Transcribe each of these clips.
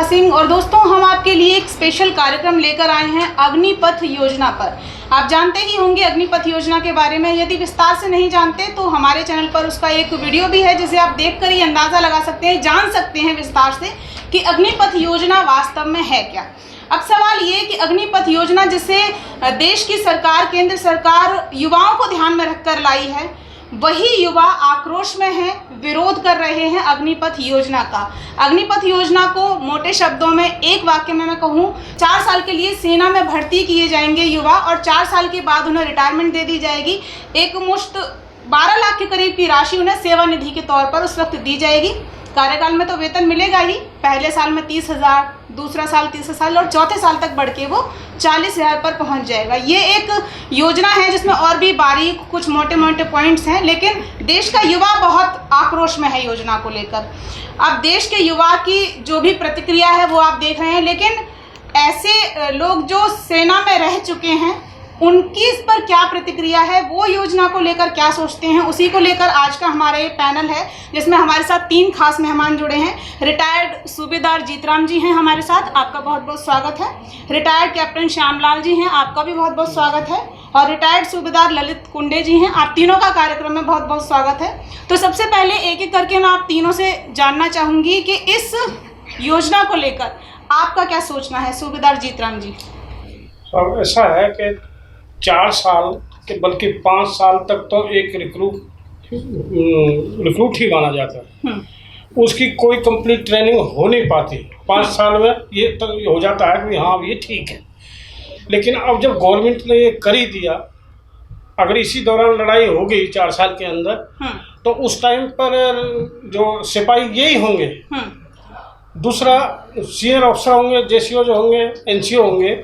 रेखा सिंह। और दोस्तों, हम आपके लिए एक स्पेशल कार्यक्रम लेकर आए हैं अग्निपथ योजना पर। आप जानते ही होंगे अग्निपथ योजना के बारे में। यदि विस्तार से नहीं जानते तो हमारे चैनल पर उसका एक वीडियो भी है, जिसे आप देखकर ही अंदाज़ा लगा सकते हैं, जान सकते हैं विस्तार से कि अग्निपथ योजना वास्तव में है क्या। अब सवाल ये कि अग्निपथ योजना जिसे देश की सरकार, केंद्र सरकार युवाओं को ध्यान में रखकर लाई है, वही युवा आक्रोश में हैं, विरोध कर रहे हैं अग्निपथ योजना का। अग्निपथ योजना को मोटे शब्दों में एक वाक्य में मैं कहूँ, 4 साल के लिए सेना में भर्ती किए जाएंगे युवा और 4 साल के बाद उन्हें रिटायरमेंट दे दी जाएगी। एक मुश्त 12 लाख के करीब की राशि उन्हें सेवा निधि के तौर पर उस वक्त दी जाएगी। कार्यकाल में तो वेतन मिलेगा ही, पहले साल में 30,000, दूसरा साल 30,000 और चौथे साल तक बढ़ के वो 40,000 पर पहुंच जाएगा। ये एक योजना है जिसमें और भी बारीक कुछ मोटे मोटे पॉइंट्स हैं, लेकिन देश का युवा बहुत आक्रोश में है योजना को लेकर। अब देश के युवा की जो भी प्रतिक्रिया है वो आप देख रहे हैं, लेकिन ऐसे लोग जो सेना में रह चुके हैं उनकी इस पर क्या प्रतिक्रिया है, वो योजना को लेकर क्या सोचते हैं, उसी को लेकर आज का हमारा ये पैनल है, जिसमें हमारे साथ 3 खास मेहमान जुड़े हैं। रिटायर्ड सूबेदार जीतराम जी हैं हमारे साथ, आपका बहुत बहुत स्वागत है। रिटायर्ड कैप्टन श्यामलाल जी हैं, आपका भी बहुत बहुत स्वागत है। और रिटायर्ड सूबेदार ललित कुंडे जी हैं, आप तीनों का कार्यक्रम में बहुत बहुत स्वागत है। तो सबसे पहले एक एक करके मैं आप तीनों से जानना चाहूँगी कि इस योजना को लेकर आपका क्या सोचना है। सूबेदार जीतराम जी। अब ऐसा है कि 4 साल के बल्कि 5 साल तक तो एक रिक्रूट ही माना जाता है। उसकी कोई कंप्लीट ट्रेनिंग हो नहीं पाती। 5 साल में ये तो हो जाता है कि हाँ ये ठीक है, लेकिन अब जब गवर्नमेंट ने ये कर ही दिया, अगर इसी दौरान लड़ाई हो गई 4 साल के अंदर, तो उस टाइम पर जो सिपाही यही होंगे, दूसरा सीनियर अफसर होंगे, जेसीओ जो होंगे, एनसीओ होंगे,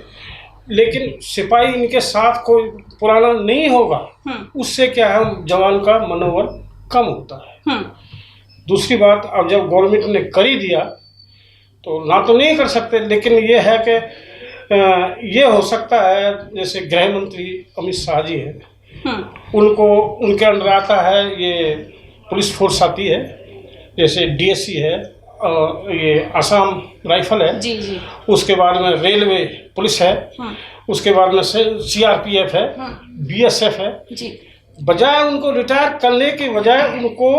लेकिन सिपाही इनके साथ कोई पुराना नहीं होगा। उससे क्या है, जवान का मनोबल कम होता है। दूसरी बात, अब जब गवर्नमेंट ने कर ही दिया तो ना तो नहीं कर सकते, लेकिन ये है कि ये हो सकता है, जैसे गृह मंत्री अमित शाह जी हैं, उनको उनके अंडर आता है, ये पुलिस फोर्स आती है, जैसे डीएससी है, ये आसाम राइफल है, जी। उसके बाद में रेलवे पुलिस है, उसके बाद में सीआरपीएफ है, बीएसएफ है। जी। बजाय उनको रिटायर करने के बजाय उनको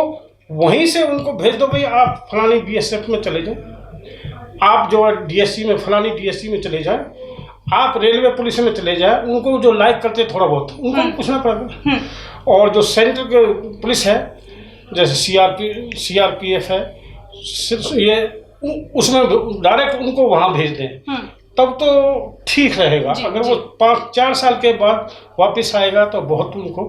वहीं से उनको भेज दो, भाई आप फलानी बीएसएफ में चले जाए, आप जो डीएससी में फलानी डीएससी में चले जाए, आप रेलवे पुलिस में चले जाए। उनको जो लाइक करते थोड़ा बहुत उनको पूछना पड़ेगा। और जो सेंट्रल के पुलिस है, जैसे सीआरपीएफ है, ये उसमें डायरेक्ट उनको वहाँ भेज दें, तब तो ठीक रहेगा। अगर वो 5-4 साल के बाद वापस आएगा तो बहुत उनको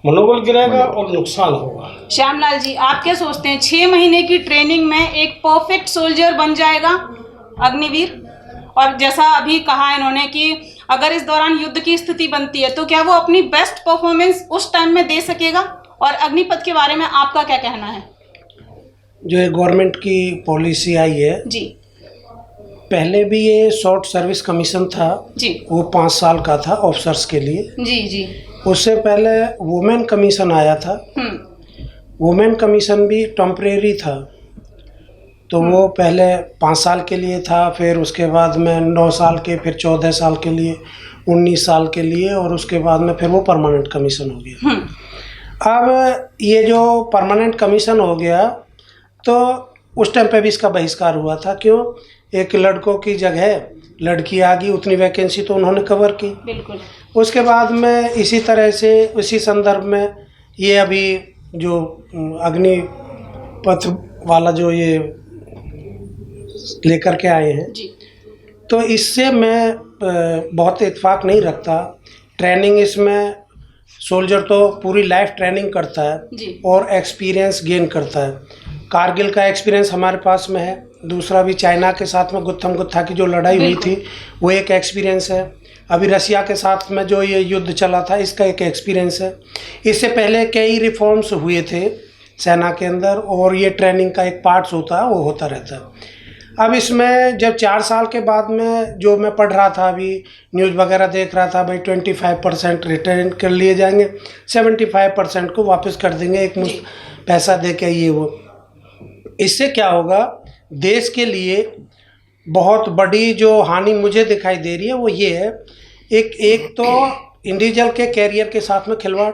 मनोबल गिरेगा और नुकसान होगा। श्यामलाल जी, आप क्या सोचते हैं? 6 महीने की ट्रेनिंग में एक परफेक्ट सोल्जर बन जाएगा अग्निवीर? और जैसा अभी कहा इन्होंने कि अगर इस दौरान युद्ध की स्थिति बनती है तो क्या वो अपनी बेस्ट परफॉर्मेंस उस टाइम में दे सकेगा? और अग्निपथ के बारे में आपका क्या कहना है? जो ये गवर्नमेंट की पॉलिसी आई है जी, पहले भी ये शॉर्ट सर्विस कमीशन था जी, वो 5 साल का था ऑफिसर्स के लिए जी। उससे पहले वुमेन कमीशन आया था। वुमेन कमीशन भी टेम्परेरी था, तो वो पहले 5 साल के लिए था, फिर उसके बाद में 9 साल के, फिर 14 साल के लिए, 19 साल के लिए, और उसके बाद में फिर वो परमानेंट कमीशन हो गया। अब ये जो परमानेंट कमीशन हो गया तो उस टाइम पे भी इसका बहिष्कार हुआ था। क्यों? एक लड़कों की जगह लड़की आ गई, उतनी वैकेंसी तो उन्होंने कवर की। बिल्कुल। उसके बाद में इसी तरह से इसी संदर्भ में ये अभी जो अग्निपथ वाला जो ये लेकर के आए हैं जी, तो इससे मैं बहुत इत्फाक नहीं रखता। ट्रेनिंग इसमें सोल्जर तो पूरी लाइफ ट्रेनिंग करता है जी, और एक्सपीरियंस गेन करता है। कारगिल का एक्सपीरियंस हमारे पास में है, दूसरा भी चाइना के साथ में गुत्थम गुत्था की जो लड़ाई हुई थी वो एक एक्सपीरियंस है। अभी रसिया के साथ में जो ये युद्ध चला था इसका एक एक्सपीरियंस है। इससे पहले कई रिफॉर्म्स हुए थे सेना के अंदर, और ये ट्रेनिंग का एक पार्ट्स होता है, वो होता रहता है। अब इसमें जब 4 साल के बाद में जो मैं पढ़ रहा था, अभी न्यूज़ वगैरह देख रहा था, भाई 25% रिटर्न कर लिए जाएंगे, 75% को वापस कर देंगे एक मुश्त पैसा दे के। ये वो इससे क्या होगा, देश के लिए बहुत बड़ी जो हानि मुझे दिखाई दे रही है वो ये है, एक तो इंडिविजुअल के कैरियर के साथ में खिलवाड़,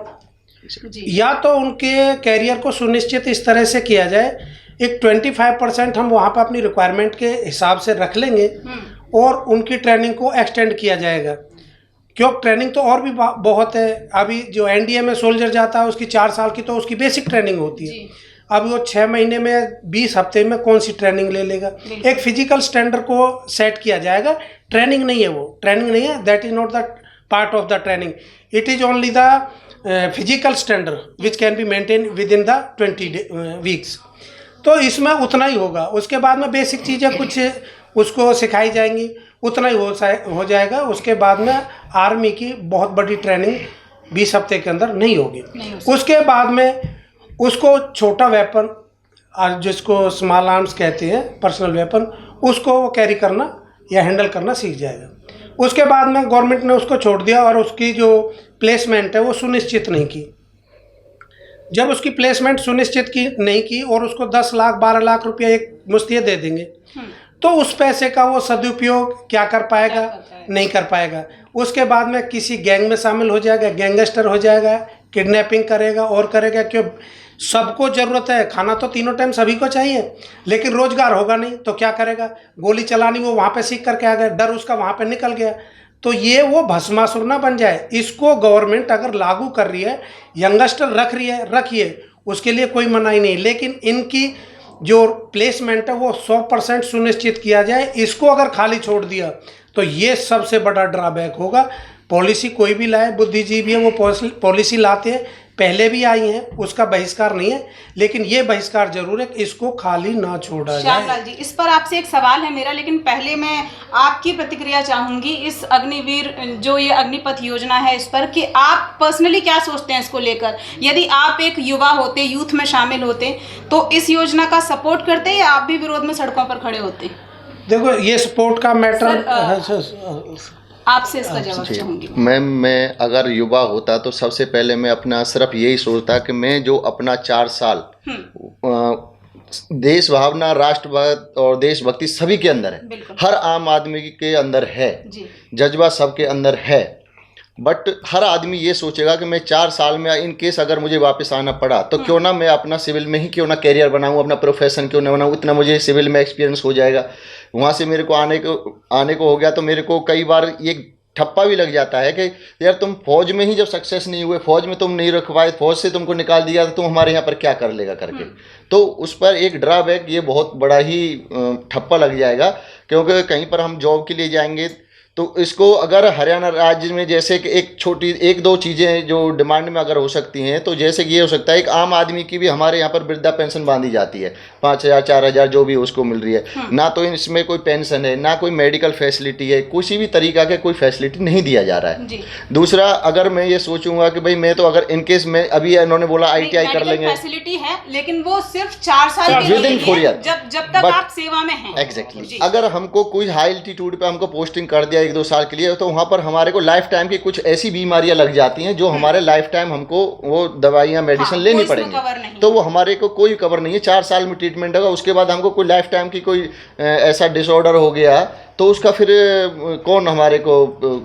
या तो उनके कैरियर को सुनिश्चित इस तरह से किया जाए, एक 25% हम वहाँ पर अपनी रिक्वायरमेंट के हिसाब से रख लेंगे और उनकी ट्रेनिंग को एक्सटेंड किया जाएगा। क्यों, ट्रेनिंग तो और भी बहुत है। अभी जो एनडीए में सोल्जर जाता है उसकी 4 साल की तो उसकी बेसिक ट्रेनिंग होती है। अब वो 6 महीने में 20 हफ्ते में कौन सी ट्रेनिंग ले लेगा। एक फिजिकल स्टैंडर्ड को सेट किया जाएगा। ट्रेनिंग नहीं है, वो ट्रेनिंग नहीं है, that is not the part of the training, it is only the physical standard which can be maintain with in the 20 weeks. तो इसमें उतना ही होगा। उसके बाद में बेसिक चीज़ें कुछ उसको सिखाई जाएंगी, उतना ही हो जाएगा। उसके बाद में आर्मी की बहुत बड़ी ट्रेनिंग 20 हफ्ते के अंदर नहीं होगी। उसके बाद में उसको छोटा वेपन, जिसको स्मॉल आर्म्स कहते हैं, पर्सनल वेपन, उसको वो कैरी करना या हैंडल करना सीख जाएगा। उसके बाद में गवर्नमेंट ने उसको छोड़ दिया और उसकी जो प्लेसमेंट है वो सुनिश्चित नहीं की। जब उसकी प्लेसमेंट सुनिश्चित की नहीं की और उसको 10 लाख 12 लाख रुपया एक मुश्तिये दे देंगे, तो उस पैसे का वो सदुपयोग क्या कर पाएगा? नहीं कर पाएगा। उसके बाद में किसी गैंग में शामिल हो जाएगा, गैंगस्टर हो जाएगा, किडनैपिंग करेगा और करेगा। क्यों, सबको ज़रूरत है, खाना तो तीनों टाइम सभी को चाहिए, लेकिन रोजगार होगा नहीं तो क्या करेगा? गोली चलानी वो वहाँ पे सीख करके आ गया, डर उसका वहाँ पे निकल गया। तो ये वो भस्मासुर ना बन जाए। इसको गवर्नमेंट अगर लागू कर रही है, यंगस्टर रख रही है, रखिए, उसके लिए कोई मनाही नहीं, लेकिन इनकी जो प्लेसमेंट है वो 100% सुनिश्चित किया जाए। इसको अगर खाली छोड़ दिया तो ये सबसे बड़ा ड्रॉबैक होगा। पॉलिसी कोई भी लाए, बुद्धिजीवी है वो पॉलिसी लाते हैं, पहले भी आई हैं, उसका बहिष्कार नहीं है, लेकिन ये बहिष्कार जरूर है कि इसको खाली ना छोड़ा जाए। श्यामलाल जी, इस पर आपसे एक सवाल है मेरा, लेकिन पहले मैं आपकी प्रतिक्रिया चाहूंगी इस अग्निवीर जो ये अग्निपथ योजना है इस पर, कि आप पर्सनली क्या सोचते हैं इसको लेकर। यदि आप एक युवा होते, यूथ में शामिल होते, तो इस योजना का सपोर्ट करते या आप भी विरोध में सड़कों पर खड़े होते? देखो, ये सपोर्ट का मैटर आपसे इसका जवाब चाहूंगी। मैं अगर युवा होता तो सबसे पहले मैं अपना सिर्फ यही सोचता कि मैं जो अपना 4 साल देश भावना, राष्ट्रभक्त और देशभक्ति सभी के अंदर है, हर आम आदमी के अंदर है, जज्बा सबके अंदर है, बट हर आदमी ये सोचेगा कि मैं 4 साल में इन केस अगर मुझे वापस आना पड़ा तो क्यों ना मैं अपना सिविल में ही क्यों ना कैरियर बनाऊं, अपना प्रोफेशन क्यों ना बनाऊं, इतना मुझे सिविल में एक्सपीरियंस हो जाएगा। वहाँ से मेरे को आने को हो गया तो मेरे को कई बार ये ठप्पा भी लग जाता है कि यार तुम फौज में ही जब सक्सेस नहीं हुए, फौज में तुम नहीं रख पाए, फौज से तुमको निकाल दिया तो तुम हमारे यहाँ पर क्या कर लेगा करके। तो उस पर एक ड्रॉबैक, ये बहुत बड़ा ही ठप्पा लग जाएगा, क्योंकि कहीं पर हम जॉब के लिए जाएंगे तो इसको अगर हरियाणा राज्य में जैसे कि एक दो चीज़ें जो डिमांड में अगर हो सकती हैं, तो जैसे कि ये हो सकता है एक आम आदमी की भी हमारे यहाँ पर वृद्धा पेंशन बांधी जाती है, 5,000 4,000 जो भी उसको मिल रही है, ना तो इसमें कोई पेंशन है, ना कोई मेडिकल फैसिलिटी है, किसी भी तरीका के कोई फैसिलिटी नहीं दिया जा रहा है। दूसरा, अगर मैं ये सोचूंगा कि भाई मैं तो अगर इनकेस में अभी इन्होंने बोला ITI कर लेंगे, फैसिलिटी है लेकिन वो सिर्फ 4 साल के विद इन 4 ईयर, जब तक आप सेवा में हैं। एग्जैक्टली। अगर हमको कोई हाई एल्टीट्यूड पे हमको पोस्टिंग कर दिया 1-2 साल के लिए, तो वहाँ पर हमारे को लाइफ टाइम की कुछ ऐसी बीमारियां लग जाती हैं जो हमारे लाइफ टाइम हमको वो दवाइयाँ मेडिसिन लेनी पड़ेंगी, तो वो हमारे को कोई कवर नहीं है। 4 साल में ट्रीटमेंट होगा, उसके बाद हमको कोई लाइफ टाइम की कोई ऐसा डिसऑर्डर हो गया तो उसका फिर कौन हमारे को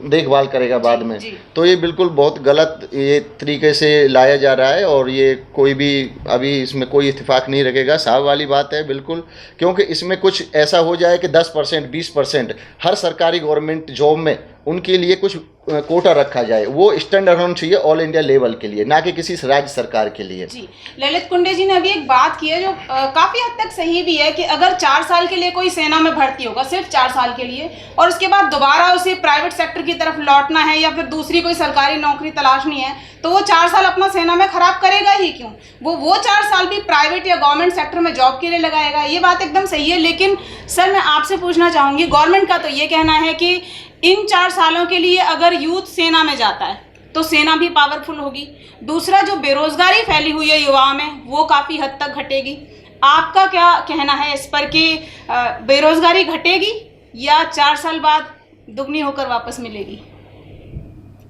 देखभाल करेगा बाद में। तो ये बिल्कुल बहुत गलत ये तरीके से लाया जा रहा है, और ये कोई भी अभी इसमें कोई इत्तेफाक नहीं रखेगा, साफ वाली बात है बिल्कुल। क्योंकि इसमें कुछ ऐसा हो जाए कि 10% 20% हर सरकारी गवर्नमेंट जॉब में उनके लिए कुछ कोटा रखा जाए, वो स्टैंडर्ड होना चाहिए ऑल इंडिया लेवल के लिए, ना कि किसी राज्य सरकार के लिए। जी, ललित कुंडे जी ने अभी एक बात की है जो काफी हद तक सही भी है, कि अगर 4 साल के लिए कोई सेना में भर्ती होगा, सिर्फ 4 साल के लिए, और उसके बाद दोबारा उसे प्राइवेट सेक्टर की तरफ लौटना है या फिर दूसरी कोई सरकारी नौकरी तलाशनी है, तो वो 4 साल अपना सेना में खराब करेगा ही क्यों? वो 4 साल भी प्राइवेट या गवर्नमेंट सेक्टर में जॉब के लिए लगाएगा। ये बात एकदम सही है, लेकिन सर मैं आपसे पूछना चाहूँगी, गवर्नमेंट का तो ये कहना है कि इन 4 सालों के लिए अगर यूथ सेना में जाता है तो सेना भी पावरफुल होगी। दूसरा, जो बेरोजगारी फैली हुई है युवाओं में वो काफ़ी हद तक घटेगी। आपका क्या कहना है इस पर कि बेरोजगारी घटेगी या 4 साल बाद दुगनी होकर वापस मिलेगी?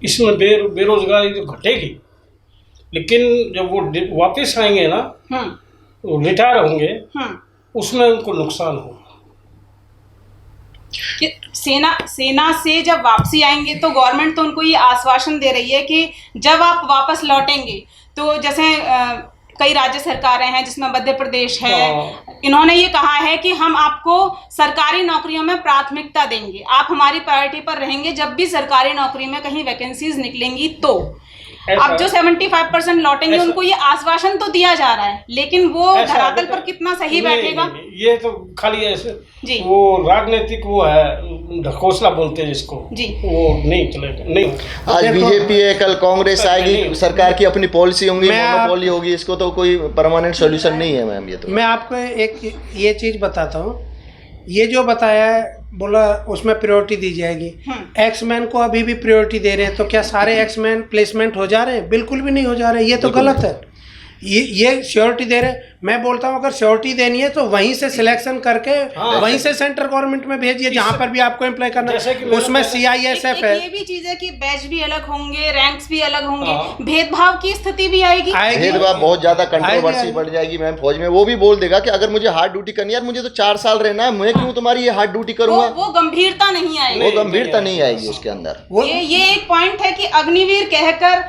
इसमें बेरोजगारी तो घटेगी, लेकिन जब वो वापस आएंगे ना, वो रिटायर होंगे, उसमें उनको नुकसान होगा। कि सेना से जब वापसी आएंगे तो गवर्नमेंट तो उनको ये आश्वासन दे रही है कि जब आप वापस लौटेंगे तो जैसे कई राज्य सरकारें हैं जिसमें मध्य प्रदेश है, इन्होंने ये कहा है कि हम आपको सरकारी नौकरियों में प्राथमिकता देंगे, आप हमारी प्रायोरिटी पर रहेंगे, जब भी सरकारी नौकरी में कहीं वैकेंसीज निकलेंगी तो। अब जो 75% लौटेंगे उनको ये आश्वासन तो दिया जा रहा है, लेकिन वो धरातल पर कितना सही बैठेगा? ये तो खाली ऐसे जी, वो राजनीतिक वो है, ढकोसला बोलते हैं जिसको जी, वो नहीं चलेगा। नहीं, आज बीजेपी है, कल कांग्रेस आएगी, सरकार की अपनी पॉलिसी होंगी, मोनोपोली होगी, इसको तो कोई परमानेंट सॉल्यूशन नहीं है मैम। ये तो मैं आपको एक ये चीज़ बताता हूँ, ये जो बताया है बोला उसमें प्रायोरिटी दी जाएगी, एक्समैन को अभी भी प्रायोरिटी दे रहे हैं, तो क्या सारे एक्समैन प्लेसमेंट हो जा रहे हैं? बिल्कुल भी नहीं हो जा रहे, ये तो गलत है। ये श्योरिटी दे रहे हैं, मैं बोलता हूँ अगर श्योरिटी देनी है तो वहीं से सिलेक्शन करके वहीं से सेंट्रल गवर्नमेंट में भेजिए जहाँ पर भी आपको एम्प्लॉय करना है, उसमें CISF है। ये भी चीज है कि बैच भी अलग होंगे, रैंक्स भी अलग होंगे, भेदभाव की स्थिति भी आएगी, भेदभाव बहुत ज्यादा कंट्रोवर्सी बढ़ जाएगी मैम। फौज में वो भी बोल देगा कि अगर मुझे हार्ड ड्यूटी करनी है, मुझे तो 4 साल रहना है, मैं क्यों तुम्हारी ये हार्ड ड्यूटी करूंगा? वो गंभीरता नहीं आएगी, वो गंभीरता नहीं आएगी उसके अंदर। ये एक पॉइंट है कि अग्निवीर कहकर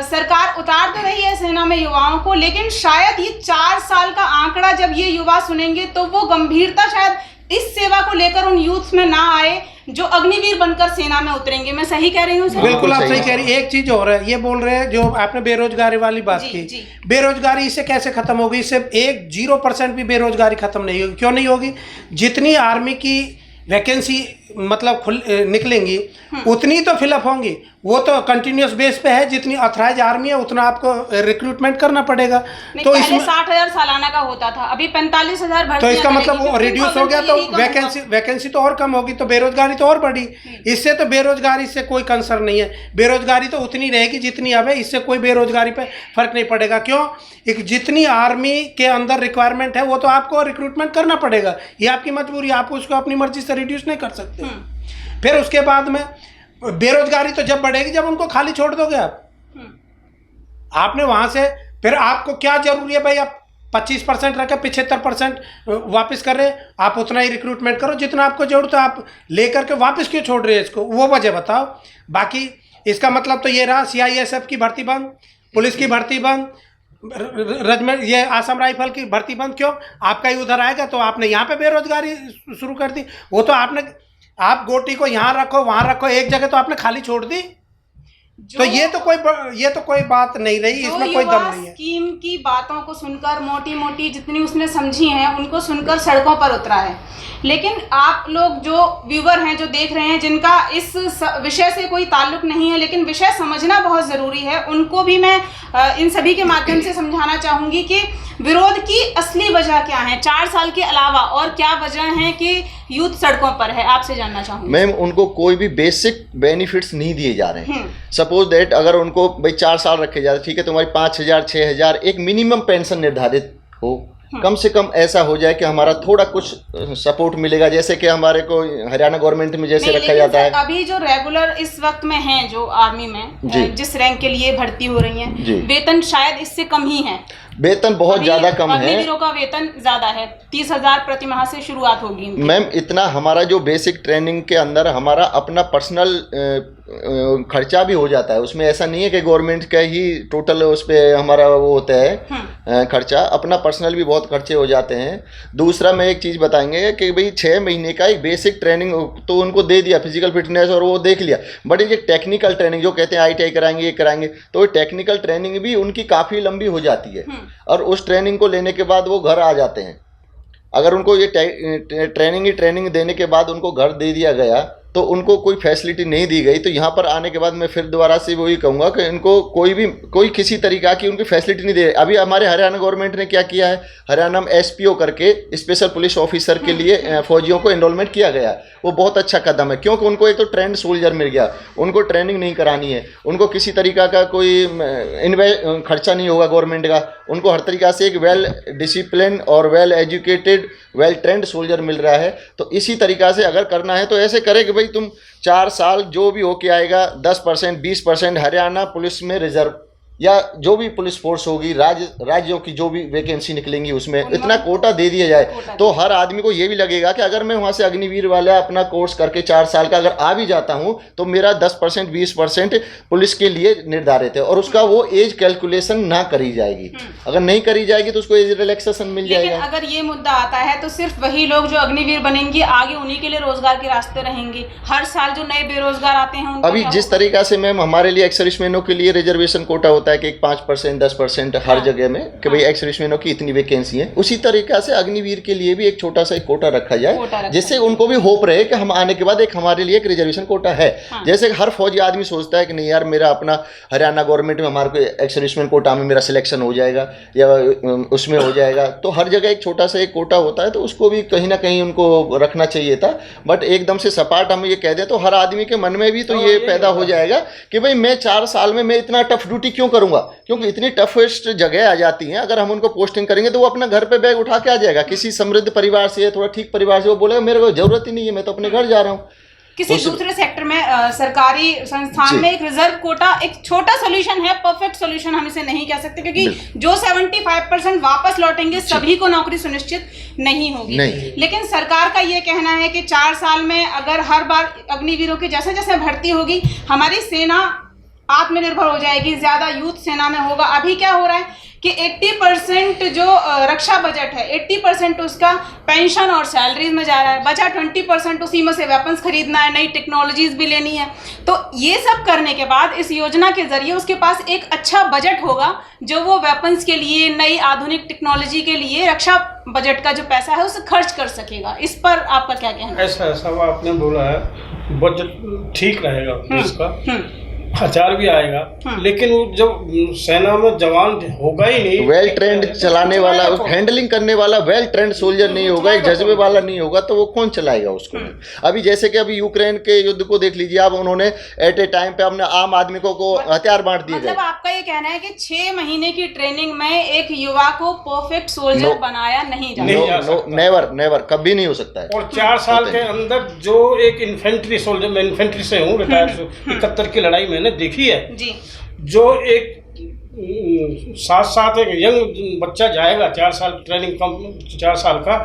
सरकार उतार तो रही है सेना में युवाओं को, लेकिन शायद ये 4 साल का आंकड़ा जब ये युवा सुनेंगे तो वो गंभीरता शायद इस सेवा को लेकर उन यूथ में ना आए जो अग्निवीर बनकर सेना में उतरेंगे। मैं सही कह रही हूँ? बिल्कुल आप सही कह रही है। एक चीज और है, ये बोल रहे हैं जो आपने बेरोजगारी वाली बात की, बेरोजगारी इससे कैसे खत्म होगी? इससे 0% भी बेरोजगारी खत्म नहीं होगी। क्यों नहीं होगी? जितनी आर्मी की वैकेंसी मतलब निकलेंगी उतनी तो फिलअप होंगी, वो तो कंटिन्यूस बेस पे है, जितनी ऑथराइज आर्मी है उतना आपको रिक्रूटमेंट करना पड़ेगा। तो इसमें 60,000 सालाना का होता था, अभी 45,000 भर्ती, तो इसका मतलब वो रिड्यूस हो गया, तो वैकेंसी तो और कम होगी, तो बेरोजगारी तो और बढ़ी। इससे तो बेरोजगारी से कोई कंसर्न नहीं है, बेरोजगारी तो उतनी रहेगी जितनी अब है, इससे कोई बेरोजगारी पे फर्क नहीं पड़ेगा। क्यों? एक जितनी आर्मी के अंदर रिक्वायरमेंट है वो तो आपको रिक्रूटमेंट करना पड़ेगा, ये आपकी मजबूरी, आप उसको अपनी मर्जी से रिड्यूस नहीं कर सकते। फिर उसके बाद में बेरोजगारी तो जब बढ़ेगी जब उनको खाली छोड़ दोगे आप। आपने वहां से फिर आपको क्या जरूरी है भाई, आप 25% रखे 75% वापस कर रहे, आप उतना ही रिक्रूटमेंट करो जितना आपको जरूरत है, आप लेकर के वापस क्यों छोड़ रहे हैं इसको, वो वजह बताओ। बाकी इसका मतलब तो ये रहा, CISF की भर्ती बंद, पुलिस की भर्ती बंद, रेजिमेंट ये आसम राइफल की भर्ती बंद। क्यों? आपका ही उधर आएगा तो आपने यहाँ पे बेरोजगारी शुरू कर दी। वो तो आपने, आप गोटी को यहाँ रखो वहाँ रखो, एक जगह तो आपने खाली छोड़ दी। तो ये तो कोई बात नहीं रही, इसमें कोई दम नहीं है। स्कीम की बातों को सुनकर मोटी मोटी जितनी उसने समझी हैं उनको सुनकर सड़कों पर उतरा है, लेकिन आप लोग जो व्यूवर हैं, जो देख रहे हैं, जिनका इस विषय से कोई ताल्लुक नहीं है लेकिन विषय समझना बहुत ज़रूरी है, उनको भी मैं इन सभी के माध्यम से समझाना चाहूँगी कि विरोध की असली वजह क्या है, 4 साल के अलावा और क्या वजह है कि यूथ सड़कों पर है, आपसे जानना चाहूँगी। मैम, उनको कोई भी बेसिक बेनिफिट्स नहीं दिए जा रहे हैं। सपोज दैट अगर उनको भाई 4 साल रखे जाते, ठीक है, तुम्हारी 5,000 6,000 एक मिनिमम पेंशन निर्धारित हो, कम से कम ऐसा हो जाए कि हमारा थोड़ा कुछ सपोर्ट मिलेगा, जैसे कि हमारे को हरियाणा गवर्नमेंट में जैसे रखा जाता है। अभी जो रेगुलर इस वक्त में हैं, जो आर्मी में जिस रैंक के लिए भर्ती हो रही हैं, वेतन शायद इससे कम ही है, वेतन बहुत ज्यादा कम है। अग्निवीरों का वेतन ज्यादा है, 30,000 प्रति माह से शुरुआत होगी। मैम, इतना हमारा जो बेसिक ट्रेनिंग के अंदर हमारा अपना पर्सनल खर्चा भी हो जाता है, उसमें ऐसा नहीं है कि गवर्नमेंट का ही टोटल उस पर हमारा वो होता है खर्चा, अपना पर्सनल भी बहुत खर्चे हो जाते हैं। दूसरा मैं एक चीज़ बताएंगे कि भाई 6 महीने का एक बेसिक ट्रेनिंग तो उनको दे दिया, फिजिकल फिटनेस और वो देख लिया, बट ये टेक्निकल ट्रेनिंग जो कहते हैं ITI कराएंगे, ये कराएंगे, तो टेक्निकल ट्रेनिंग भी उनकी काफ़ी लंबी हो जाती है और उस ट्रेनिंग को लेने के बाद वो घर आ जाते हैं। अगर उनको ये ट्रेनिंग देने के बाद उनको घर दे दिया गया तो उनको कोई फैसिलिटी नहीं दी गई, तो यहाँ पर आने के बाद मैं फिर दोबारा से वही कहूँगा कि इनको कोई किसी तरीका की उनकी फैसिलिटी नहीं दे रही। अभी हमारे हरियाणा गवर्नमेंट ने क्या किया है, हरियाणा में SPO करके स्पेशल पुलिस ऑफिसर के लिए फौजियों को एनरोलमेंट किया गया, वो बहुत अच्छा कदम है, क्योंकि उनको एक तो ट्रेंड सोल्जर मिल गया, उनको ट्रेनिंग नहीं करानी है, उनको किसी तरीका का कोई खर्चा नहीं होगा गवर्नमेंट का, उनको हर तरीका से एक वेल डिसिप्लिन और well educated well trained soldier मिल रहा है। तो इसी तरीका से अगर करना है तो ऐसे करे कि भाई तुम 4 साल जो भी होके आएगा 10% 20% हरियाणा पुलिस में रिजर्व या जो भी पुलिस फोर्स होगी, राज्यों की जो भी वैकेंसी निकलेंगी उसमें इतना कोटा दे दिया जाए, तो हर आदमी को ये भी लगेगा कि अगर मैं वहाँ से अग्निवीर वाला अपना कोर्स करके 4 साल का अगर आ भी जाता हूँ तो मेरा 10% 20% पुलिस के लिए निर्धारित है, और उसका वो एज कैलकुलेशन ना करी जाएगी। अगर नहीं करी जाएगी तो उसको एज रिलैक्सेशन मिल जाएगा। अगर ये मुद्दा आता है तो सिर्फ वही लोग जो अग्निवीर बनेंगे आगे उन्हीं के लिए रोजगार के रास्ते रहेंगे। हर साल जो नए बेरोजगार आते हैं अभी जिस तरीका से मैम हमारे लिए एक्स सर्विसमैनों के लिए रिजर्वेशन कोटा होता है कि 5% 10% हर जगह में कि भाई एक्स सर्विसमैनों की इतनी वैकेंसी है, उसी तरीका से अग्निवीर के लिए भी एक छोटा सा एक कोटा रखा जाए, जिससे उनको भी होप रहे कि हम आने के बाद एक हमारे लिए एक रिजर्वेशन कोटा है। जैसे हर फौजी आदमी सोचता है कि नहीं यार मेरा अपना हरियाणा गवर्नमेंट में हमारे को एक्स सर्विसमैन कोटा में मेरा सिलेक्शन हो जाएगा या उसमें हो जाएगा, तो हर जगह एक छोटा सा एक कोटा होता है, तो उसको भी कहीं ना कहीं उनको रखना चाहिए था। बट एकदम से सपाट हम ये कह दें तो हर आदमी के मन में भी तो ये पैदा हो जाएगा कि भाई मैं 4 साल में मैं इतना टफ ड्यूटी क्यों करूंगा, क्योंकि इतनी टफेस्ट जगह आ जाती हैं। अगर हम उनको पोस्टिंग करेंगे तो वो अपना घर पे बैग उठा के आ जाएगा। किसी समृद्ध परिवार से, थोड़ा ठीक परिवार से, वो बोलेगा मेरे को जरूरत ही नहीं है, मैं तो अपने घर जा रहा हूँ। किसी दूसरे सेक्टर में सरकारी संस्थान में एक रिजर्व कोटा एक छोटा सोल्यूशन है, परफेक्ट सोल्यूशन हम इसे नहीं कह सकते, क्योंकि जो 75% वापस लौटेंगे सभी को नौकरी सुनिश्चित नहीं होगी। लेकिन सरकार का ये कहना है कि 4 साल में अगर हर बार अग्निवीरों की जैसे जैसे भर्ती होगी हमारी सेना आत्मनिर्भर हो जाएगी, ज्यादा यूथ सेना में होगा। अभी क्या हो रहा है कि 80% जो रक्षा बजट है 80% उसका पेंशन और सैलरीज में जा रहा है, बचा 20% उसी में से वेपन्स खरीदना है, नई टेक्नोलॉजीज भी लेनी है। तो ये सब करने के बाद इस योजना के जरिए उसके पास एक अच्छा बजट होगा जो वो वेपन्स के लिए, नई आधुनिक टेक्नोलॉजी के लिए रक्षा बजट का जो पैसा है उसे खर्च कर सकेगा। इस पर आपका क्या कहना है? ऐसा आपने बोला है, बजट ठीक रहेगा देश का, हजार भी आएगा, लेकिन वो जब सेना में जवान होगा ही नहीं, वेल ट्रेंड चलाने वाला, हैंडलिंग करने वाला वेल ट्रेंड सोल्जर नहीं होगा, एक जज्बे वाला नहीं होगा, तो वो कौन चलाएगा उसको? अभी जैसे कि अभी यूक्रेन के युद्ध को देख लीजिए आप, उन्होंने एट ए टाइम पे अपने आम आदमी को हथियार बांट दिए गए। मतलब आपका ये कहना है कि 6 महीने की ट्रेनिंग में एक युवा को परफेक्ट सोल्जर बनाया नहीं जा सकता? नेवर कभी नहीं हो सकता है। और 4 साल के अंदर जो एक इन्फेंट्री सोल्जर, मैं इन्फेंट्री से हूँ, रिटायर्ड 71 की लड़ाई मैंने देखी है जी, जो एक साथ एक यंग बच्चा जाएगा 4 साल ट्रेनिंग कम 4 साल का,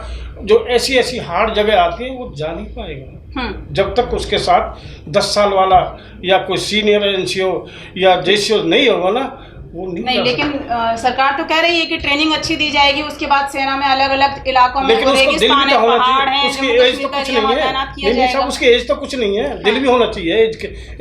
जो ऐसी हार्ड जगह आती है वो जा नहीं पाएगा जब तक उसके साथ 10 साल वाला या कोई सीनियर एनसीओ या जेसीओ नहीं होगा ना, वो नहीं। लेकिन सरकार तो कह रही है कि ट्रेनिंग अच्छी दी जाएगी, उसके बाद सेना में अलग अलग इलाकों में रेगिस्तान है, पहाड़ है, उसकी एज तो कुछ नहीं है। नहीं साहब, उसकी एज तो कुछ नहीं है, दिल भी होना चाहिए,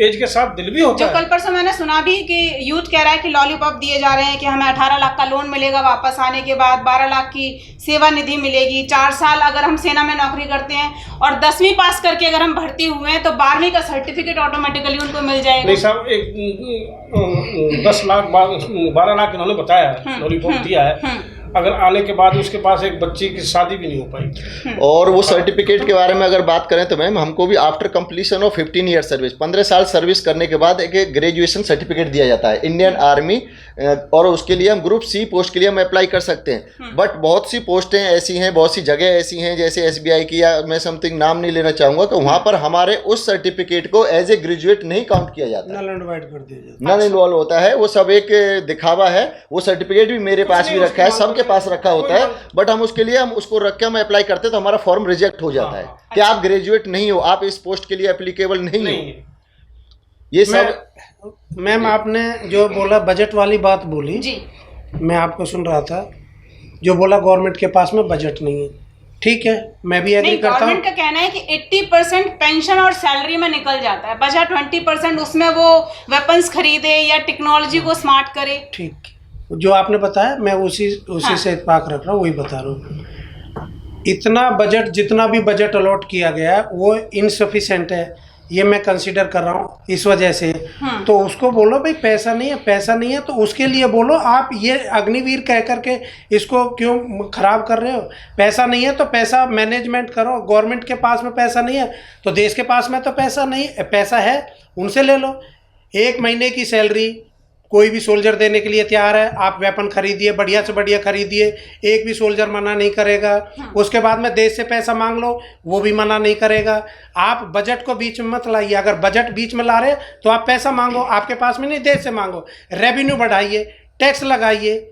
एज के साथ दिल भी होता है। जो कल परसों मैंने सुना भी कि यूथ कह रहा है कि लॉलीपॉप दिए जा रहे हैं कि हमें 18 लाख का लोन मिलेगा वापस आने के बाद, 12 लाख की सेवा निधि मिलेगी, 4 साल अगर हम सेना में नौकरी करते हैं और 10वीं पास करके अगर हम भर्ती हुए हैं तो 12वीं का सर्टिफिकेट ऑटोमेटिकली उनको मिल जाएगा। नहीं साहब, एक 10 लाख 12 लाख इन्होंने बताया है, लॉलीपॉप दिया है, अगर आने के बाद उसके पास एक बच्ची की शादी भी नहीं हो पाई। और वो सर्टिफिकेट के बारे में अगर बात करें तो मैम हमको भी after completion of 15 year service, 15 साल सर्विस करने के बाद एक ग्रेजुएशन सर्टिफिकेट दिया जाता है इंडियन आर्मी, और उसके लिए हम ग्रुप सी पोस्ट के लिए हम अप्लाई कर सकते हैं। बट बहुत सी पोस्टें ऐसी हैं, बहुत सी जगह ऐसी हैं, जैसे SBI की, या मैं समथिंग नाम नहीं लेना चाहूँगा, कि वहाँ पर हमारे उस सर्टिफिकेट को एज ए ग्रेजुएट नहीं काउंट किया जाता, नल कर दिया जाता, नॉन इन्वॉल्व होता है। वो सब एक दिखावा है। वो सर्टिफिकेट भी मेरे पास भी रखा है, सबके पास रखा होता है, बट हम उसके लिए हम उसको रख के हम अप्लाई करते तो हमारा फॉर्म रिजेक्ट हो जाता है कि आप ग्रेजुएट नहीं हो, आप इस पोस्ट के लिए एप्लीकेबल नहीं हो। ये सब मैम आपने जो बोला बजट वाली बात बोली जी, मैं आपको सुन रहा था, जो बोला गवर्नमेंट के पास में बजट नहीं है, ठीक है, मैं भी एग्री करता हूँ। गवर्नमेंट का कहना है कि 80% पेंशन और सैलरी में निकल जाता है, बचा 20% उसमें वो वेपन्स खरीदे या टेक्नोलॉजी को स्मार्ट करे। ठीक, जो आपने बताया मैं उसी से इत्तेफाक रख रहा हूँ, वही बता रहा हूँ। इतना बजट, जितना भी बजट अलॉट किया गया है वो इनसफिशिएंट है, ये मैं कंसीडर कर रहा हूँ इस वजह से। तो उसको बोलो भाई पैसा नहीं है, पैसा नहीं है, तो उसके लिए बोलो आप ये अग्निवीर कह करके इसको क्यों खराब कर रहे हो? पैसा नहीं है तो पैसा मैनेजमेंट करो। गवर्नमेंट के पास में पैसा नहीं है तो देश के पास में तो पैसा नहीं है, पैसा है उनसे ले लो। 1 महीने की सैलरी कोई भी सोल्जर देने के लिए तैयार है। आप वेपन खरीदिए, बढ़िया से बढ़िया खरीदिए, एक भी सोल्जर मना नहीं करेगा। उसके बाद में देश से पैसा मांग लो, वो भी मना नहीं करेगा। आप बजट को बीच में मत लाइए, अगर बजट बीच में ला रहे तो आप पैसा मांगो, आपके पास में नहीं, देश से मांगो। रेवेन्यू बढ़ाइए, टैक्स लगाइए,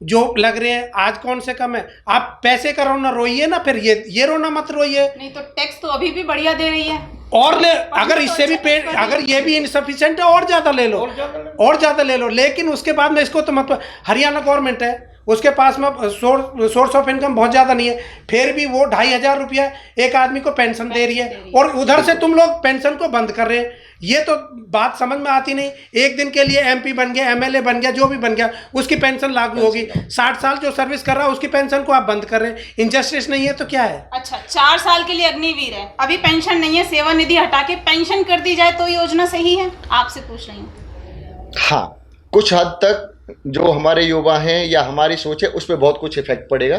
जो लग रहे हैं आज कौन से कम है। आप पैसे का रोना रोइए ना, फिर ये रोना मत रोइए। नहीं तो टैक्स तो अभी भी बढ़िया दे रही है, और ले, अगर इससे भी पे, अगर ये भी इनसफिशिएंट है और ज़्यादा ले लो, और ज़्यादा ले लो। लेकिन उसके बाद में इसको तो मत, हरियाणा गवर्नमेंट है, उसके पास में सोर्स ऑफ इनकम बहुत ज़्यादा नहीं है, फिर भी वो 2500 रुपया एक आदमी को पेंशन दे रही है, और उधर से तुम लोग पेंशन को बंद कर रहे हैं। ये तो बात समझ में आती नहीं। एक दिन के लिए एमपी बन गया, एमएलए बन गया, जो भी बन गया, उसकी पेंशन लागू होगी। 60 साल जो सर्विस कर रहा है उसकी पेंशन को आप बंद कर रहे हैं। इनजस्टिस नहीं है तो क्या है? अच्छा, 4 साल के लिए अग्निवीर है, अभी पेंशन नहीं है, सेवा निधि हटा के पेंशन कर दी जाए तो योजना सही है? आपसे पूछ रही हूँ। हाँ, कुछ हद तक जो हमारे युवा हैं या हमारी सोच है उस पर बहुत कुछ इफेक्ट पड़ेगा,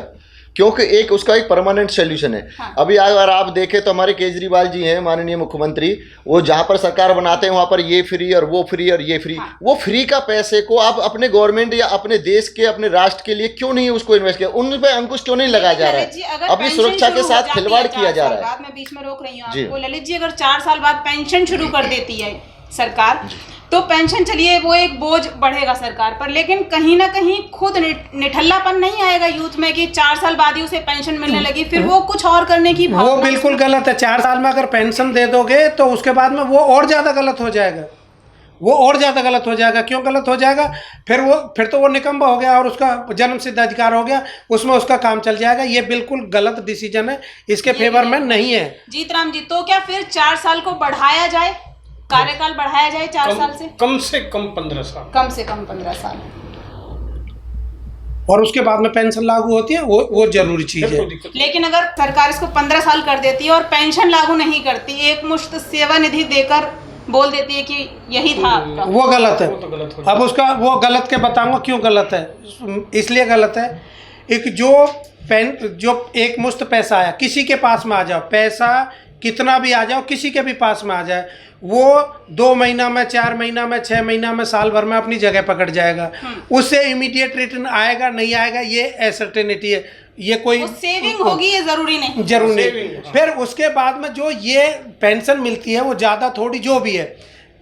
क्योंकि एक उसका एक परमानेंट सोल्यूशन है। हाँ। अभी अगर आप देखें तो हमारे केजरीवाल जी हैं, माननीय मुख्यमंत्री, वो जहाँ पर सरकार बनाते हैं वहाँ पर ये फ्री और वो फ्री और ये फ्री। हाँ। वो फ्री का पैसे को आप अपने गवर्नमेंट या अपने देश के, अपने राष्ट्र के लिए क्यों नहीं उसको इन्वेस्ट किया, उन पर अंकुश क्यों नहीं लगाया जा रहा है? अपनी सुरक्षा के साथ खिलवाड़ किया जा रहा है। मैं बीच में रोक रही हूँ आपको। ललित जी, अगर 4 साल बाद पेंशन शुरू कर देती है सरकार तो पेंशन, चलिए वो एक बोझ बढ़ेगा सरकार पर, लेकिन कहीं ना कहीं खुद निठल्लापन नहीं आएगा यूथ में कि 4 साल बाद ही उसे पेंशन मिलने लगी, फिर वो कुछ और करने की भावना। वो बिल्कुल गलत है। 4 साल में अगर पेंशन दे दोगे तो उसके बाद में वो और ज़्यादा गलत हो जाएगा, वो और ज़्यादा गलत हो जाएगा। क्यों गलत हो जाएगा? फिर तो वो निकम्मा हो गया और उसका जन्म सिद्ध अधिकार हो गया, उसमें उसका काम चल जाएगा। ये बिल्कुल गलत डिसीजन है, इसके फेवर में नहीं है। जीतराम जी, तो क्या फिर 4 साल को बढ़ाया जाए, कार्यकाल बढ़ाया जाए 4 साल से? कम से कम 15 साल, कम से कम 15 साल, और उसके बाद में पेंशन लागू होती है, वो जरूरी चीज है। लेकिन अगर सरकार इसको 15 साल कर देती है और पेंशन लागू नहीं करती, एक मुश्त सेवा निधि देकर बोल देती है कि यही था आपका, वो गलत है। अब उसका वो गलत के बताऊंगा क्यों गलत है। इसलिए गलत है, एक जो एक मुश्त पैसा आया, किसी के पास में आ जाओ, पैसा कितना भी आ जाओ, किसी के भी पास में आ जाए, वो 2 महीना में, 4 महीना में, 6 महीना में, साल भर में अपनी जगह पकड़ जाएगा। उससे इमीडिएट रिटर्न आएगा नहीं आएगा ये एसर्टेनिटी है, ये कोई सेविंग होगी ये जरूरी नहीं, जरूरी नहीं। फिर उसके बाद में जो ये पेंशन मिलती है वो ज़्यादा थोड़ी जो भी है,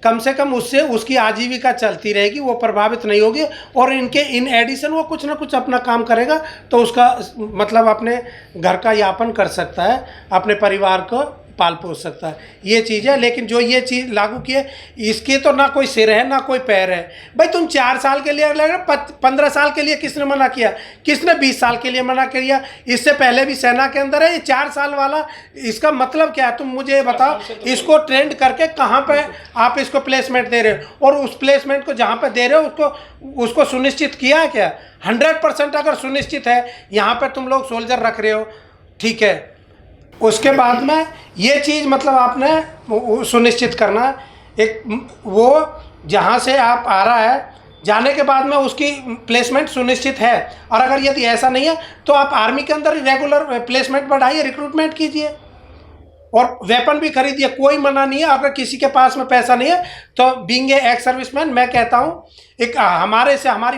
कम से कम उससे उसकी आजीविका चलती रहेगी, वो प्रभावित नहीं होगी, और इन एडिशन वो कुछ ना कुछ अपना काम करेगा तो उसका मतलब अपने घर का यापन कर सकता है, अपने परिवार को पाल पोस सकता है, ये चीज़ है। लेकिन जो ये चीज़ लागू किए, इसके तो ना कोई सिर है ना कोई पैर है। भाई तुम 4 साल के लिए लग रहा, 15 साल के लिए किसने मना किया? किसने 20 साल के लिए मना किया? इससे पहले भी सेना के अंदर है ये 4 साल वाला। इसका मतलब क्या है? तुम मुझे बताओ, इसको ट्रेंड करके कहाँ पे आप इसको प्लेसमेंट दे रहे हो, और उस प्लेसमेंट को जहाँ पे दे रहे हो उसको सुनिश्चित किया है क्या? 100% अगर सुनिश्चित है, यहाँ पर तुम लोग सोल्जर रख रहे हो, ठीक है, उसके बाद में ये चीज़ मतलब आपने सुनिश्चित करना, एक वो जहाँ से आप आ रहा है, जाने के बाद में उसकी प्लेसमेंट सुनिश्चित है। और अगर यदि ऐसा नहीं है तो आप आर्मी के अंदर रेगुलर प्लेसमेंट बढ़ाइए, रिक्रूटमेंट कीजिए, और वेपन भी खरीदिए, कोई मना नहीं है। अगर किसी के पास में पैसा नहीं है तो बीइंग ए एक्स सर्विसमैन, मैं कहता हूँ एक हमारी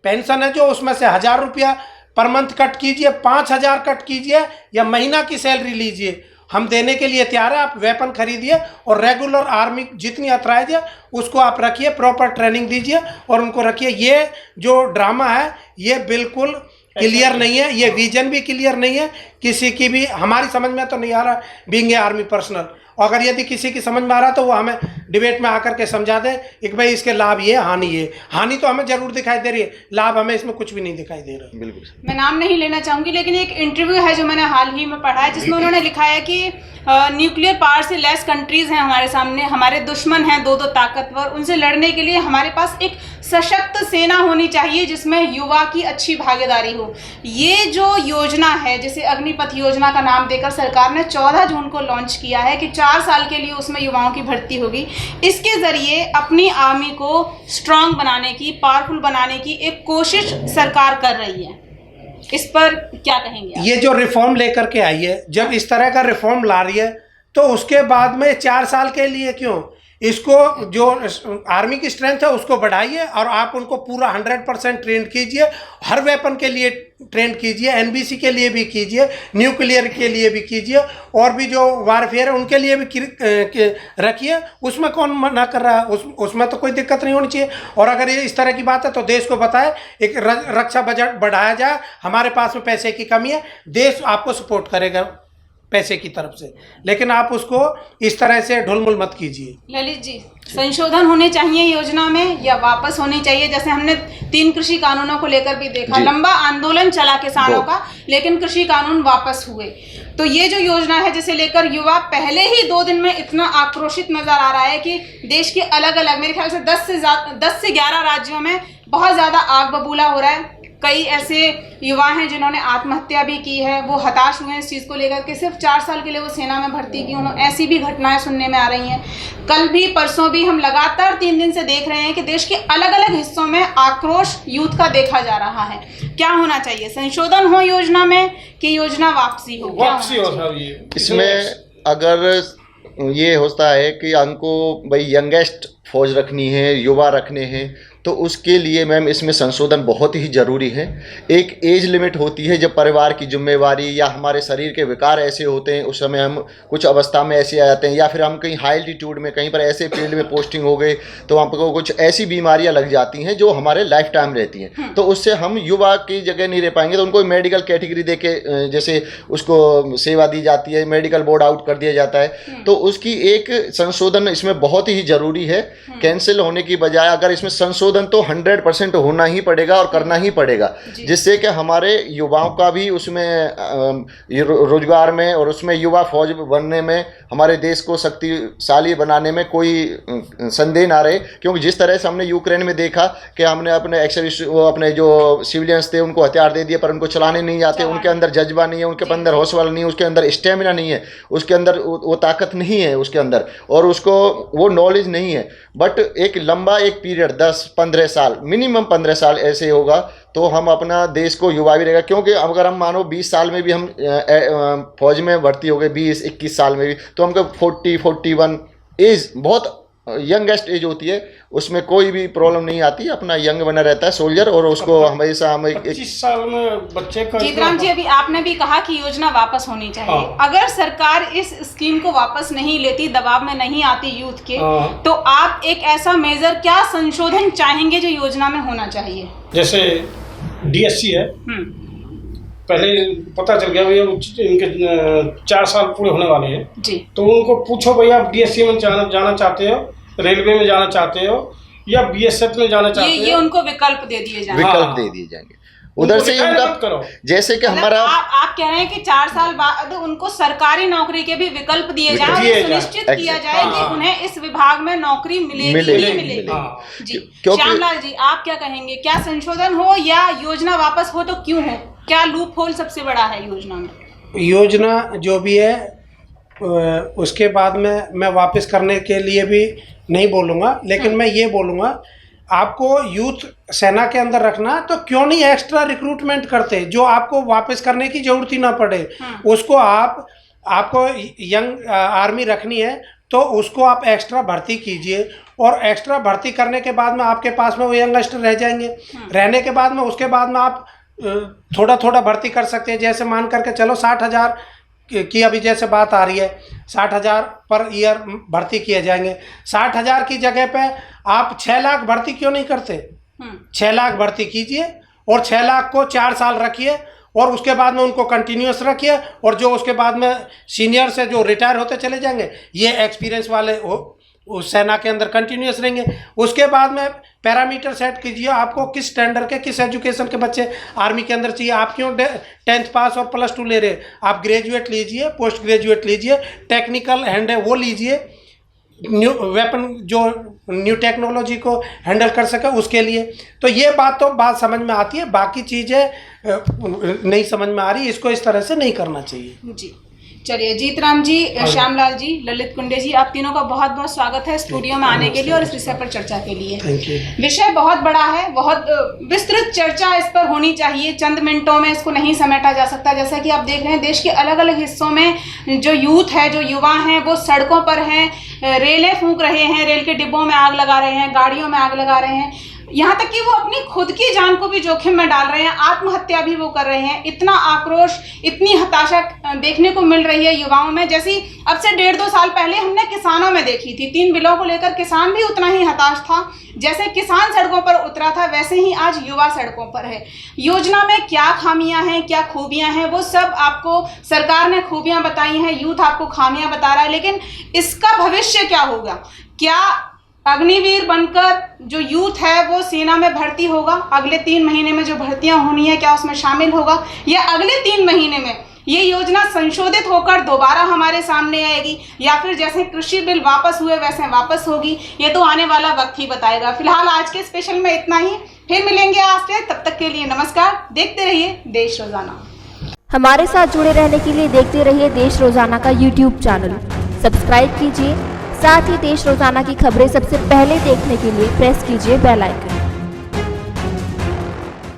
पेंशन है जो, उसमें से 1000 रुपया पर मंथ कट कीजिए, 5000 कट कीजिए, या महीना की सैलरी लीजिए, हम देने के लिए तैयार है। आप वेपन खरीदिए और रेगुलर आर्मी जितनी अथराइज है उसको आप रखिए, प्रॉपर ट्रेनिंग दीजिए और उनको रखिए। ये जो ड्रामा है ये बिल्कुल क्लियर नहीं है, ये विजन भी क्लियर नहीं है किसी की भी, हमारी समझ में तो नहीं आ रहा बीइंग ए आर्मी पर्सनल। अगर यदि किसी की समझ में आ रहा तो वो हमें डिबेट में आकर के समझा दे कि भाई इसके लाभ ये, हानि ये। हानि तो हमें जरूर दिखाई दे रही है, लाभ हमें इसमें कुछ भी नहीं दिखाई दे रहा। बिल्कुल। मैं नाम नहीं लेना चाहूँगी, लेकिन एक इंटरव्यू है जो मैंने हाल ही में पढ़ा है, जिसमें उन्होंने लिखा है कि न्यूक्लियर पावर से लेस कंट्रीज़ हैं हमारे सामने, हमारे दुश्मन हैं 2-2 ताकतवर, उनसे लड़ने के लिए हमारे पास एक सशक्त सेना होनी चाहिए जिसमें युवा की अच्छी भागीदारी हो। ये जो योजना है, जिसे अग्निपथ योजना का नाम देकर सरकार ने 14 जून को लॉन्च किया है कि 4 साल के लिए उसमें युवाओं की भर्ती होगी, इसके ज़रिए अपनी आर्मी को स्ट्रांग बनाने की, पावरफुल बनाने की एक कोशिश सरकार कर रही है। इस पर क्या कहेंगे आप? ये जो रिफॉर्म लेकर के आई है, जब इस तरह का रिफॉर्म ला रही है तो उसके बाद में 4 साल के लिए क्यों, इसको जो आर्मी की स्ट्रेंथ है उसको बढ़ाइए और आप उनको पूरा 100% ट्रेन कीजिए, हर वेपन के लिए ट्रेन कीजिए, एनबीसी के लिए भी कीजिए, न्यूक्लियर के लिए भी कीजिए, और भी जो वारफेयर है उनके लिए भी रखिए। उसमें कौन मना कर रहा है, उसमें तो कोई दिक्कत नहीं होनी चाहिए। और अगर ये इस तरह की बात है तो देश को बताए, एक रक्षा बजट बढ़ाया जाए, हमारे पास में पैसे की कमी है, देश आपको सपोर्ट करेगा पैसे की तरफ से, लेकिन आप उसको इस तरह से ढुलमुल मत कीजिए। ललित जी, संशोधन होने चाहिए योजना में या वापस होनी चाहिए? जैसे हमने 3 कृषि कानूनों को लेकर भी देखा, लंबा आंदोलन चला किसानों का, लेकिन कृषि कानून वापस हुए। तो ये जो योजना है जिसे लेकर युवा पहले ही 2 दिन में इतना आक्रोशित नजर आ रहा है कि देश के अलग अलग मेरे ख्याल से 10 से 11 राज्यों में बहुत ज़्यादा आग बबूला हो रहा है। कई ऐसे युवा हैं जिन्होंने आत्महत्या भी की है, वो हताश हुए हैं इस चीज़ को लेकर के, सिर्फ 4 साल के लिए वो सेना में भर्ती की। उन्होंने ऐसी भी घटनाएं सुनने में आ रही हैं। कल भी परसों भी हम लगातार 3 दिन से देख रहे हैं कि देश के अलग अलग हिस्सों में आक्रोश यूथ का देखा जा रहा है। क्या होना चाहिए? संशोधन हो योजना में कि योजना वापसी हो? वापसी हो सर। ये इसमें अगर ये होता है कि हमको भाई यंगेस्ट फौज रखनी है, युवा रखने हैं, तो उसके लिए मैम इसमें संशोधन बहुत ही ज़रूरी है। एक एज लिमिट होती है जब परिवार की जिम्मेवारी या हमारे शरीर के विकार ऐसे होते हैं, उस समय हम कुछ अवस्था में ऐसे आ जाते हैं, या फिर हम कहीं हाई एल्टीट्यूड में कहीं पर ऐसे फील्ड में पोस्टिंग हो गए तो हमको कुछ ऐसी बीमारियां लग जाती हैं जो हमारे लाइफ टाइम रहती हैं। तो उससे हम युवा की जगह नहीं रह पाएंगे, तो उनको मेडिकल कैटेगरी दे के जैसे उसको सेवा दी जाती है, मेडिकल बोर्ड आउट कर दिया जाता है, तो उसकी एक संशोधन इसमें बहुत ही ज़रूरी है। कैंसिल होने की बजाय अगर इसमें संशोधन तो 100% होना ही पड़ेगा और करना ही पड़ेगा, जिससे कि हमारे युवाओं का भी उसमें रोजगार में और उसमें युवा फौज बनने में, हमारे देश को शक्तिशाली बनाने में कोई संदेह ना रहे। क्योंकि जिस तरह से हमने यूक्रेन में देखा कि हमने अपने जो सिविलियंस थे उनको हथियार दे दिए पर उनको चलाने नहीं आते, उनके अंदर जज्बा नहीं है, उनके अंदर हौसला नहीं है, उसके अंदर स्टेमिना नहीं है, उसके अंदर वो ताकत नहीं है उसके अंदर, और उसको वो नॉलेज नहीं है। बट एक लंबा एक पीरियड 10-15 साल, मिनिमम 15 साल ऐसे होगा तो हम अपना देश को युवा भी रहेगा। क्योंकि अगर हम मानो 20 साल में भी हम फौज में भर्ती हो गए, 20-21 साल में भी, तो हमको 40-41 एज बहुत यंगेस्ट एज होती है, उसमें कोई भी प्रॉब्लम नहीं आती, अपना यंग बना रहता है सोल्जर, और उसको हमेशा हम 25 साल में बच्चे का। जीतराम जी, अभी आपने भी कहा कि योजना वापस होनी चाहिए। अगर सरकार इस स्कीम को वापस नहीं लेती, दबाव में नहीं आती यूथ के, तो आप एक ऐसा मेजर क्या संशोधन चाहेंगे जो योजना में होना चाहिए? जैसे डीएससी है, पहले पता चल गया भैया इनके 4 साल पूरे होने वाले हैं जी, तो उनको पूछो भैया आप डीएससी में जाना चाहते हो, रेलवे में जाना चाहते हो या बीएसएफ में जाना चाहते हो? ये उनको विकल्प दे दिए जाएंगे। विकल्प दे दिए जाएंगे उधर से ही उनका करो। जैसे कि हमारा आप कह रहे हैं कि 4 साल बाद उनको सरकारी नौकरी के भी विकल्प दिए जाए और सुनिश्चित किया जाए कि उन्हें इस विभाग में नौकरी मिलेगी। जी, श्यामलाल जी, आप क्या कहेंगे? क्या संशोधन हो या योजना वापस हो, तो क्यों हो? क्या लूप होल सबसे बड़ा है योजना में? योजना जो भी है उसके बाद में मैं वापस करने के लिए भी नहीं बोलूँगा, लेकिन मैं ये बोलूँगा आपको यूथ सेना के अंदर रखना, तो क्यों नहीं एक्स्ट्रा रिक्रूटमेंट करते, जो आपको वापस करने की जरूरत ही ना पड़े। उसको आपको यंग आर्मी रखनी है तो उसको आप एक्स्ट्रा भर्ती कीजिए, और एक्स्ट्रा भर्ती करने के बाद में आपके पास में वो यंगस्टर रह जाएंगे। रहने के बाद में उसके बाद में आप थोड़ा थोड़ा भर्ती कर सकते हैं। जैसे मान करके चलो 60,000 की अभी जैसे बात आ रही है, 60,000 पर ईयर भर्ती किए जाएंगे। 60,000 की जगह पे आप 6 लाख भर्ती क्यों नहीं करते? 6 लाख भर्ती कीजिए और 6 लाख को 4 साल रखिए, और उसके बाद में उनको कंटिन्यूस रखिए, और जो उसके बाद में सीनियर से जो रिटायर होते चले जाएंगे, ये एक्सपीरियंस वाले उस सेना के अंदर कंटिन्यूस रहेंगे। उसके बाद में पैरामीटर सेट कीजिए, आपको किस स्टैंडर्ड के, किस एजुकेशन के बच्चे आर्मी के अंदर चाहिए। आप क्यों 10th पास और +2 ले रहे? आप ग्रेजुएट लीजिए, पोस्ट ग्रेजुएट लीजिए, टेक्निकल हैंड है वो लीजिए, न्यू वेपन जो न्यू टेक्नोलॉजी को हैंडल कर सके उसके लिए। तो ये बात समझ में आती है, बाकी चीज़ें नहीं समझ में आ रही, इसको इस तरह से नहीं करना चाहिए। जी, चलिए, जीतराम जी, श्यामलाल जी, ललित कुंडे जी, आप तीनों का बहुत बहुत स्वागत है स्टूडियो में आने के लिए और इस विषय पर चर्चा के लिए। विषय बहुत बड़ा है, बहुत विस्तृत चर्चा इस पर होनी चाहिए, चंद मिनटों में इसको नहीं समेटा जा सकता। जैसा कि आप देख रहे हैं, देश के अलग अलग हिस्सों में जो यूथ है, जो युवा हैं, वो सड़कों पर हैं, रेलें फूंक रहे हैं, रेल के डिब्बों में आग लगा रहे हैं, गाड़ियों में आग लगा रहे हैं, यहाँ तक कि वो अपनी खुद की जान को भी जोखिम में डाल रहे हैं, आत्महत्या भी वो कर रहे हैं। इतना आक्रोश, इतनी हताशा देखने को मिल रही है युवाओं में, जैसी अब से 1.5-2 साल पहले हमने किसानों में देखी थी। 3 बिलों को लेकर किसान भी उतना ही हताश था। जैसे किसान सड़कों पर उतरा था, वैसे ही आज युवा सड़कों पर है। योजना में क्या खामियां हैं, क्या खूबियां हैं, वो सब आपको सरकार ने खूबियां बताई हैं, यूथ आपको खामियां बता रहा है। लेकिन इसका भविष्य क्या होगा? क्या अग्निवीर बनकर जो यूथ है वो सेना में भर्ती होगा? अगले 3 महीने में जो भर्तियां होनी है, क्या उसमें शामिल होगा? या अगले 3 महीने में ये योजना संशोधित होकर दोबारा हमारे सामने आएगी, या फिर जैसे कृषि बिल वापस हुए वैसे वापस होगी? ये तो आने वाला वक्त ही बताएगा। फिलहाल आज के स्पेशल में इतना ही, फिर मिलेंगे आज से, तब तक के लिए नमस्कार। देखते रहिए देश रोजाना। हमारे साथ जुड़े रहने के लिए देखते रहिए देश रोजाना का YouTube चैनल, सब्सक्राइब कीजिए। साथ ही देश रोजाना की खबरें सबसे पहले देखने के लिए प्रेस कीजिए बेल आइकन।